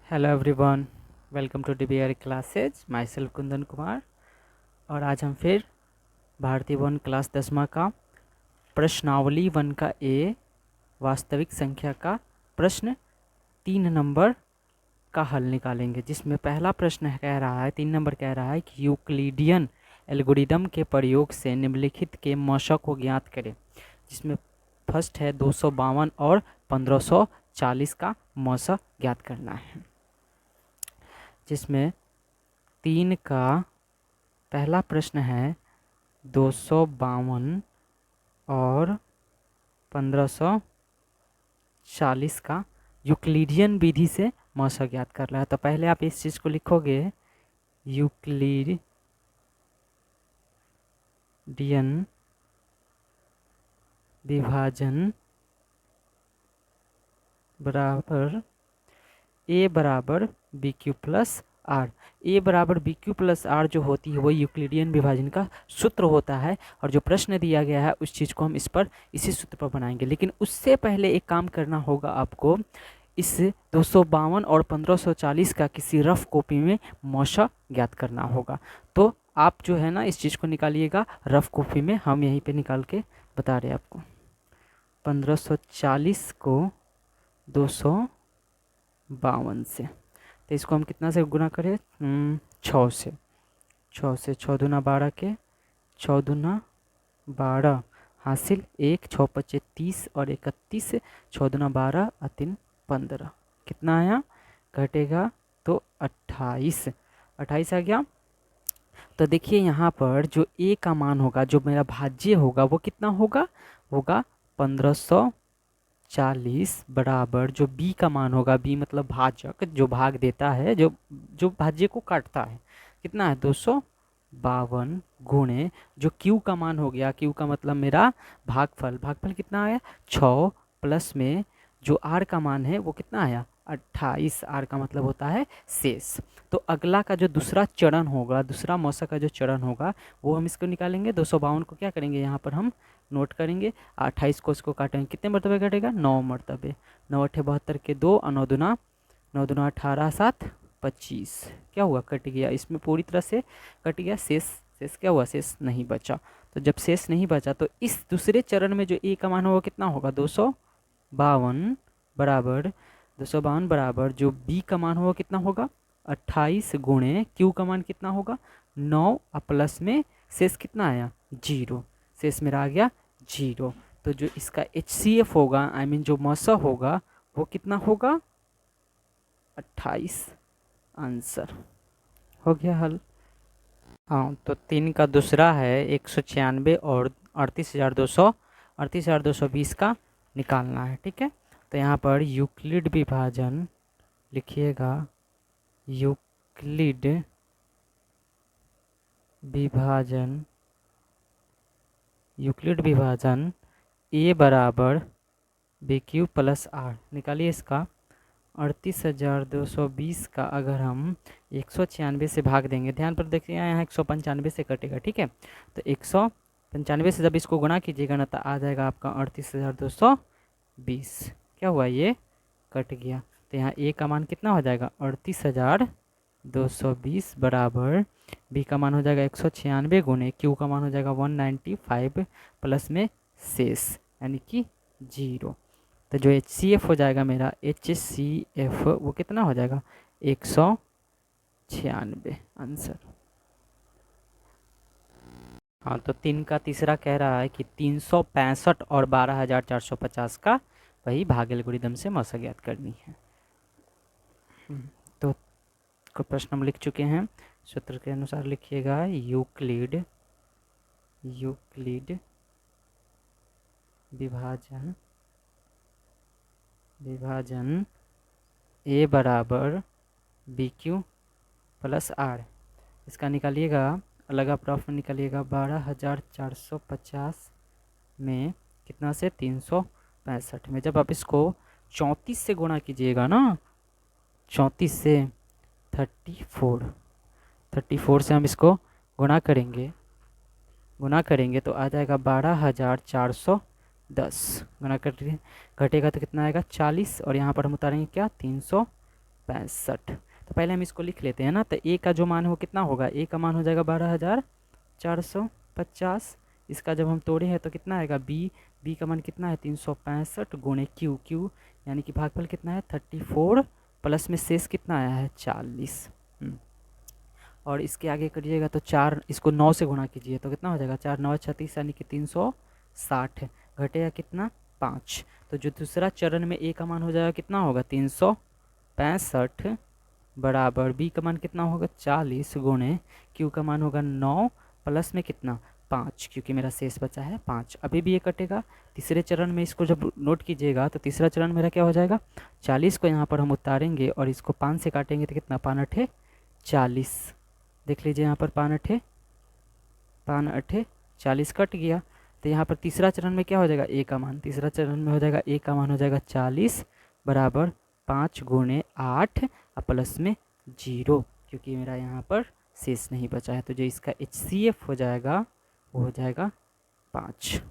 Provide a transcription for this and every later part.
Hello everyone, welcome to DBR classes. Myself Kundan Kumar. और आज हम फिर भारतीय वन क्लास 10वां का प्रश्नावली 1 का ए वास्तविक संख्या का प्रश्न 3 नंबर का हल निकालेंगे, जिसमें पहला प्रश्न कह रहा है 3 नंबर कह रहा है कि यूक्लिडियन एल्गोरिदम के प्रयोग से निम्नलिखित के मौशा को ज्ञात करें। जिसमें फर्स्ट है 252 और 1540 का मौशा ज्ञात करना है। जिसमें 3 का पहला प्रश्न है 252 और 1540 का यूक्लिडियन विधि से मौसा ज्ञात कर रहा है। तो पहले आप इस चीज़ को लिखोगे, यूक्लिडियन विभाजन बराबर ए बराबर बी क्यू प्लस आर। ए बराबर बी क्यू प्लस आर जो होती है वो यूक्लिडियन विभाजन का सूत्र होता है, और जो प्रश्न दिया गया है उस चीज़ को हम इसी सूत्र पर बनाएंगे। लेकिन उससे पहले एक काम करना होगा आपको, इस 252 और 1540 का किसी रफ कॉपी में मौशा ज्ञात करना होगा। तो आप जो है ना इस चीज़ को निकालिएगा रफ कॉपी में, हम यहीं पे निकाल के बता रहे हैं आपको। 1540 को 252 से, तो इसको हम कितना से गुना करें, 6 से। 6 दूना 12 के, 6 दूना 12 हासिल 1, 6 पचे 30 और 31, 6 दूना 12 और 3 15। कितना आया, घटेगा तो 28 आ गया। तो देखिए यहाँ पर जो ए का मान होगा, जो मेरा भाज्य होगा, वो कितना होगा, 1540 बराबर जो बी का मान होगा, बी मतलब भाजक, जो भाग देता है, जो भाज्य को काटता है, कितना है 252 गुणे जो क्यू का मान हो गया, क्यू का मतलब मेरा भागफल कितना आया 6, प्लस में जो आर का मान है वो कितना आया 28। आर का मतलब होता है शेष। तो अगला का जो दूसरा चरण होगा, दूसरा मौसा का जो चरण होगा, वो हम इसको निकालेंगे। 252 को क्या करेंगे, यहाँ पर हम नोट करेंगे। 28 को इसको काटेंगे, कितने मरतबे कटेगा, 9 मरतबे। 9 अठे 72 के 2 और 9 दूना 18 7 25। क्या हुआ, कट गया, इसमें पूरी तरह से कट गया। शेष क्या हुआ, शेष नहीं बचा। तो जब शेष नहीं बचा तो इस दूसरे चरण में जो ए का मान होगा कितना होगा, 252 बराबर जो बी का मान होगा कितना होगा 28 गुणे क्यू का मान कितना होगा 9 और प्लस में शेष कितना आया 0। शेष मेरा आ गया 0। तो जो इसका HCF होगा, आई मीन जो मौसा होगा, वो कितना होगा 28। आंसर हो गया हल। हाँ, तो 3 का दूसरा है 196 और 38,220 का निकालना है। ठीक है, तो यहाँ पर यूक्लिड विभाजन लिखिएगा, यूक्लिड विभाजन ए बराबर बी क्यू प्लस आर। निकालिए इसका। 38,220 का अगर हम 196 से भाग देंगे, ध्यान पर देखिए यहाँ 195 से कटेगा। ठीक है, तो 195 से जब इसको गुणा कीजिएगा ना, तो आ जाएगा आपका 38,220। क्या हुआ, ये कट गया। तो यहाँ ए का मान कितना हो जाएगा 38,220 बराबर बी का मान हो जाएगा 196 गुणे क्यू का मान हो जाएगा 195 प्लस में शेष यानी कि 0। तो जो HCF हो जाएगा मेरा, HCF वो कितना हो जाएगा 196। आंसर। हाँ, तो 3 का तीसरा कह रहा है कि 365 और 12,450 का वही भाग एल्गोरिदम से मौसा ज्ञात करनी है। तो प्रश्न हम लिख चुके हैं, सूत्र के अनुसार लिखिएगा, यूक्लिड विभाजन ए बराबर बी क्यू प्लस आर। इसका निकालिएगा, अलग आप रफ में निकालिएगा। 12,450 में कितना से 365 में जब आप इसको 34 से गुणा कीजिएगा ना, 34 से 34 से हम इसको गुणा करेंगे तो आ जाएगा 12,410। गुणा कर घटेगा तो कितना आएगा 40, और यहाँ पर हम उतारेंगे क्या 365। 65। तो पहले हम इसको लिख लेते हैं ना, तो ए का जो मान हो कितना होगा, ए का मान हो जाएगा 12,450। इसका जब हम तोड़े हैं तो कितना आएगा, बी का मान कितना है 365 गुणे क्यू, यानी कि भागफल कितना है 34, प्लस में शेष कितना आया है 40। और इसके आगे करिएगा तो 4, इसको 9 से गुणा कीजिए तो कितना हो जाएगा, 4 9 36 यानी कि 360, घटेगा कितना 5। तो जो दूसरा चरण में ए का मान हो जाएगा कितना होगा 365 बराबर बी का मान कितना होगा 40 गुणे क्यू का मान होगा 9 प्लस में कितना 5, क्योंकि मेरा शेष बचा है 5। अभी भी ये कटेगा। तीसरे चरण में इसको जब नोट कीजिएगा तो तीसरा चरण मेरा क्या हो जाएगा, 40 को यहाँ पर हम उतारेंगे और इसको 5 से काटेंगे तो कितना 5 अठे 40। देख लीजिए यहाँ पर 5 अठे 40 कट गया। तो यहाँ पर तीसरा चरण में क्या हो जाएगा, ए का मान, तीसरा चरण में हो जाएगा ए का मान हो जाएगा 40 बराबर 5 गुणे 8 प्लस में 0, क्योंकि मेरा यहाँ पर शेष नहीं बचा है। तो जो इसका HCF हो जाएगा वो हो जाएगा 5।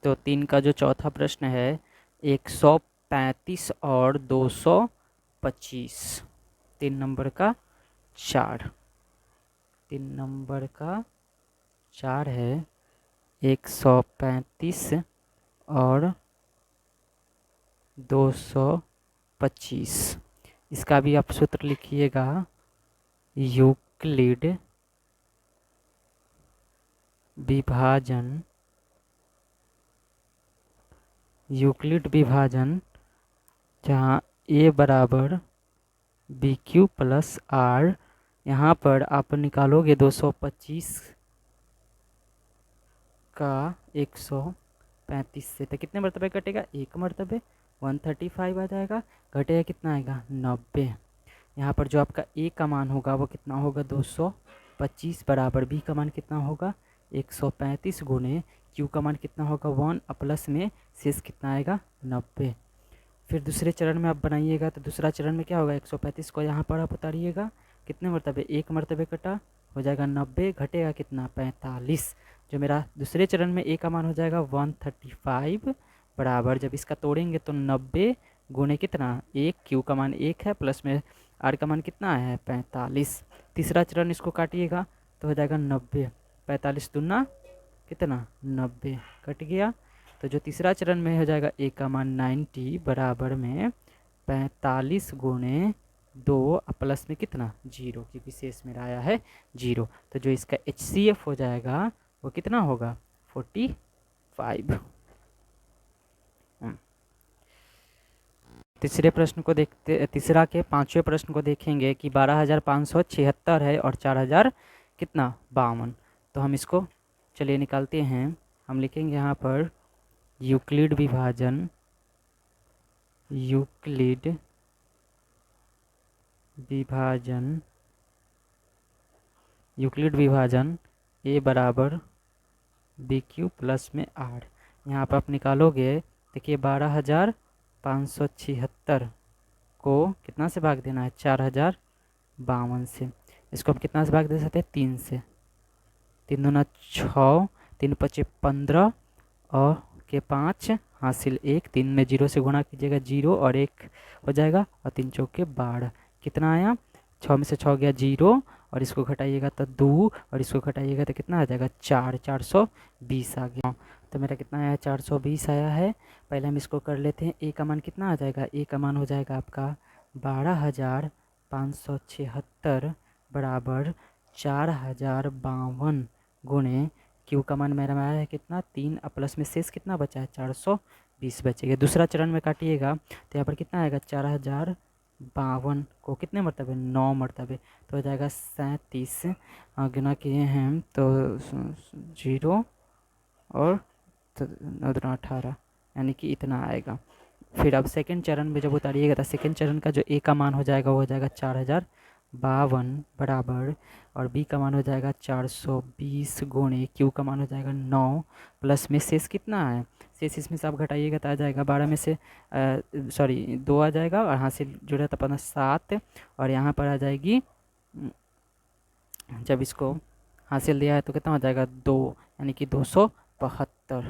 तो 3 का जो चौथा प्रश्न है, 135 और 225, 3 नंबर का 4, 3 नंबर का 4 है 135 और 225। इसका भी आप सूत्र लिखिएगा, यूक्लिड विभाजन, यूक्लिड विभाजन जहाँ ए बराबर बी क्यू प्लस आर, यहाँ पर आप निकालोगे 225 का 135 से, तो कितने मरतबे कटेगा, एक मरतबे 135 आ जाएगा, घटेगा कितना आएगा 90। यहाँ पर जो आपका ए का मान होगा वो कितना होगा 225 बराबर बी का मान कितना होगा 135 गुणे क्यू का मान कितना होगा 1 प्लस में शेष कितना आएगा 90। फिर दूसरे चरण में आप बनाइएगा तो दूसरा चरण में क्या होगा, 135 को यहाँ पर आप उतारिएगा, कितने मरतबे एक मरतबे कटा, हो जाएगा 90, घटेगा कितना 45। जो मेरा दूसरे चरण में ए का मान हो जाएगा 135 बराबर, जब इसका तोड़ेंगे तो 90 गुणे कितना 1, क्यू का मान 1 है प्लस में आर का मान कितना है 45। तीसरा चरण इसको काटिएगा तो हो जाएगा 90, 45 दूना कितना 90, कट गया। तो जो तीसरा चरण में हो जाएगा ए का मान 90 बराबर में 45 गुणे 2 प्लस में कितना 0, क्योंकि शेष मेरा आया है 0। तो जो इसका HCF हो जाएगा वो कितना होगा 45। तीसरे प्रश्न को देखते, तीसरा के पांचवें प्रश्न को देखेंगे कि 12,576 है और 4,000 कितना 52। तो हम इसको चलिए निकालते हैं। हम लिखेंगे यहाँ पर यूक्लिड विभाजन, यूक्लिड विभाजन, यूक्लिड विभाजन ए बराबर बी क्यू प्लस में आर। यहाँ पर आप निकालोगे, देखिए 12,576 को कितना से भाग देना है 4,052 से। इसको हम कितना से भाग दे सकते हैं 3 से, 3 दूना 6, 3 पचे 15 और के 5 हासिल 1, 3 में 0 से गुणा कीजिएगा 0 और 1 हो जाएगा और 3 चौके 12, कितना आया 6 में से 6 गया 0 और इसको घटाइएगा तो 2 और इसको घटाइएगा तो कितना आ जाएगा 4, 420 आ गया। तो मेरा कितना आया 420 आया है। पहले हम इसको कर लेते हैं, ए का मान कितना आ जाएगा, ए का मान हो जाएगा आपका 12,576 बराबर 4,052 गुणे क्यू का मान मेरा आया है कितना 3 प्लस में शेष कितना बचा है 420 बचेगा। दूसरा चरण में काटिएगा तो यहाँ पर कितना आएगा 4,052 को कितने मरतबे 9 मरतबे, तो हो जाएगा 37, गुना किए हैं हम तो 0 और 18 यानी कि इतना आएगा। फिर अब सेकंड चरण में जब उतारिएगा तो सेकंड चरण का जो ए का मान हो जाएगा वो हो जाएगा 4,052 बराबर और बी का मान हो जाएगा 420 गुणे क्यू का मान हो जाएगा 9 प्लस में शेष कितना है, शेष इसमें से आप घटाइएगा तो आ जाएगा 12 में से सॉरी 2 आ जाएगा और हासिल जुड़ा था अपना 7 और यहाँ पर आ जाएगी, जब इसको हासिल दिया है तो कितना हो जाएगा 2 यानी कि 272।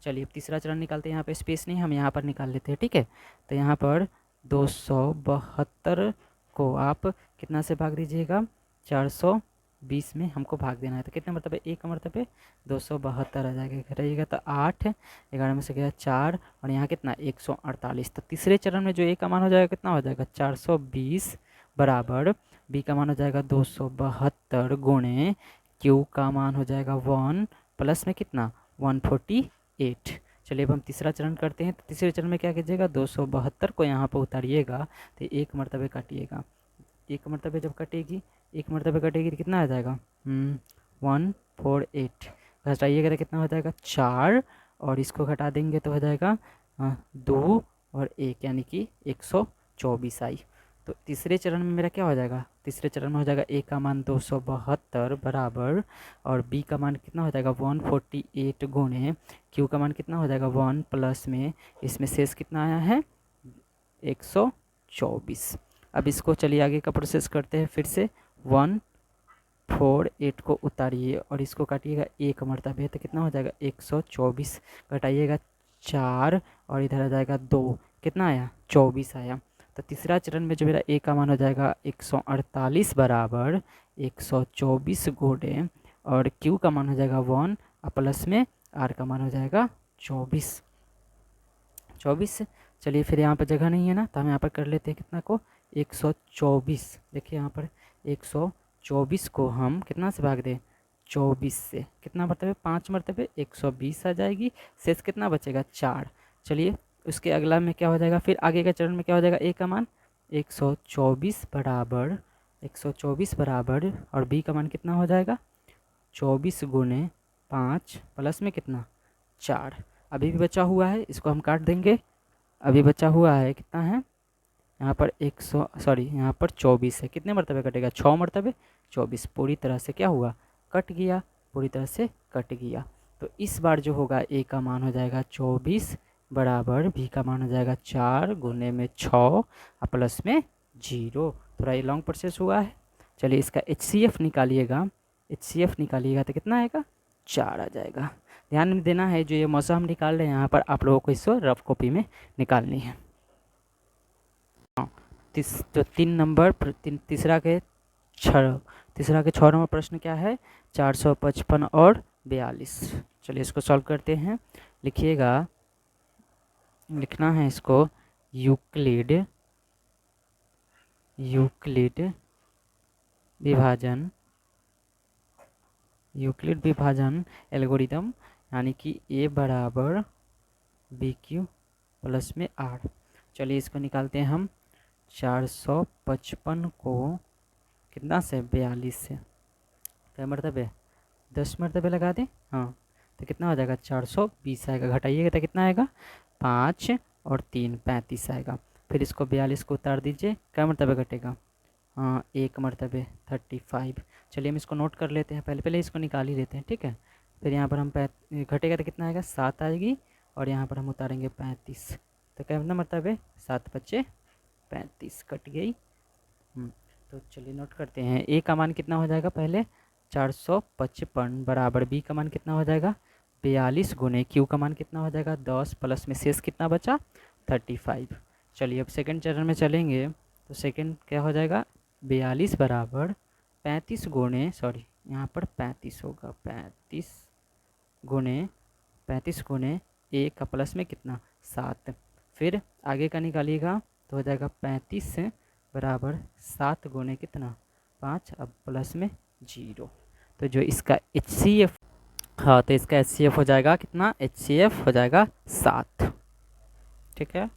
चलिए अब तीसरा चरण निकालते हैं। यहाँ पे स्पेस नहीं, हम यहाँ पर निकाल लेते हैं, ठीक है। तो यहाँ पर 272 को आप कितना से भाग दीजिएगा, 420 में हमको भाग देना है। तो कितने मरतबे, एक मरतबे 272 आ जाएगा, घटाइएगा तो 8, 11 में से गया 4, और यहाँ कितना 148। तो तीसरे चरण में जो ए का मान हो जाएगा कितना हो जाएगा 420 बराबर बी का मान हो जाएगा 272 गुणे क्यू का मान हो जाएगा 1 प्लस में कितना 148। चलिए अब हम तीसरा चरण करते हैं। तो तीसरे चरण में क्या कीजिएगा, 272 को यहाँ पर उतारिएगा तो एक मरतबे काटिएगा, एक मरतबे जब कटेगी, एक मरतबे कटेगी तो कितना आ जाएगा 148, घटाइएगा तो कितना हो जाएगा 4, और इसको घटा देंगे तो हो जाएगा 2 और 1 यानी कि 124 आई। तो तीसरे चरण में मेरा क्या हो जाएगा, तीसरे चरण में हो जाएगा ए का मान 272 बराबर, और बी का मान कितना हो जाएगा 148 गुणे क्यू का मान कितना हो जाएगा 1 प्लस में इसमें शेष कितना आया है 124। अब इसको चलिए आगे का प्रोसेस करते हैं फिर से। 148 को उतारिए और इसको काटिएगा एक मरतबे तो कितना हो जाएगा 124, घटाइएगा 4 और इधर आ जाएगा 2, कितना आया 24 आया। तो तीसरा चरण में जो मेरा ए का मान हो जाएगा 148 बराबर 124 गुणे और क्यू का मान हो जाएगा 1 और प्लस में आर का मान हो जाएगा 24। चलिए फिर यहाँ पर जगह नहीं है ना, तो हम यहाँ पर कर लेते हैं कितना को 124। देखिए यहाँ पर 124 को हम कितना से भाग दें 24 से, कितना मरतबे 5 मरतबे 120 आ जाएगी, शेष कितना बचेगा 4। चलिए उसके अगला में क्या हो जाएगा, फिर आगे का चरण में क्या हो जाएगा ए का मान 124 बराबर और बी का मान कितना हो जाएगा 24 गुणे 5 प्लस में कितना 4। अभी भी बचा हुआ है, इसको हम काट देंगे। अभी बचा हुआ है कितना है यहाँ पर 24 है, कितने मरतबे कटेगा 6 मरतबे 24, पूरी तरह से क्या हुआ कट गया, पूरी तरह से कट गया। तो इस बार जो होगा ए का मान हो जाएगा 24 बराबर बी का मान हो जाएगा 4 गुने में 6 और प्लस में 0। थोड़ा ये लॉन्ग प्रोसेस हुआ है। चलिए इसका HCF निकालिएगा, HCF निकालिएगा तो कितना आएगा 4 आ जाएगा। ध्यान देना है जो ये मौसा हम निकाल रहे हैं यहाँ पर आप लोगों को इसको रफ कॉपी में निकालनी है। तो 3 नंबर तीसरा के 6 नंबर प्रश्न क्या है 455 और 42। चलिए इसको सॉल्व करते हैं। लिखिएगा, लिखना है इसको यूक्लिड विभाजन एल्गोरिदम यानी कि ए बराबर बी क्यू प्लस में आर। चलिए इसको निकालते हैं हम। 455 को कितना से 42 से क्या मरतबे 10 मरतबे लगा दें, हाँ तो कितना हो जाएगा 420 आएगा, घटाइएगा तो कितना आएगा 5 और 3 35 आएगा। फिर इसको 42 को उतार दीजिए, क्या मरतबे घटेगा हाँ एक मरतबे 35। चलिए हम इसको नोट कर लेते हैं, पहले इसको निकाल ही लेते हैं, ठीक है। फिर यहाँ पर हम घटेगा तो कितना आएगा 7 आएगी और यहाँ पर हम उतारेंगे 35, तो कितना मरतबे 7 बचे 35 कट गई। तो चलिए नोट करते हैं। ए का मान कितना हो जाएगा पहले 455 बराबर बी का मान कितना हो जाएगा 42 गुने क्यू का मान कितना हो जाएगा 10 प्लस में शेष कितना बचा 35। चलिए अब सेकंड चरण में चलेंगे। तो सेकंड क्या हो जाएगा 42 बराबर 35 गुणे यहाँ पर 35 होगा 35 गुणे ए का प्लस में कितना 7। फिर आगे का निकालिएगा तो हो जाएगा 35 बराबर 7 गुणे कितना 5 अब प्लस में 0। तो जो इसका HCF, हाँ तो इसका HCF हो जाएगा कितना HCF हो जाएगा 7, ठीक है।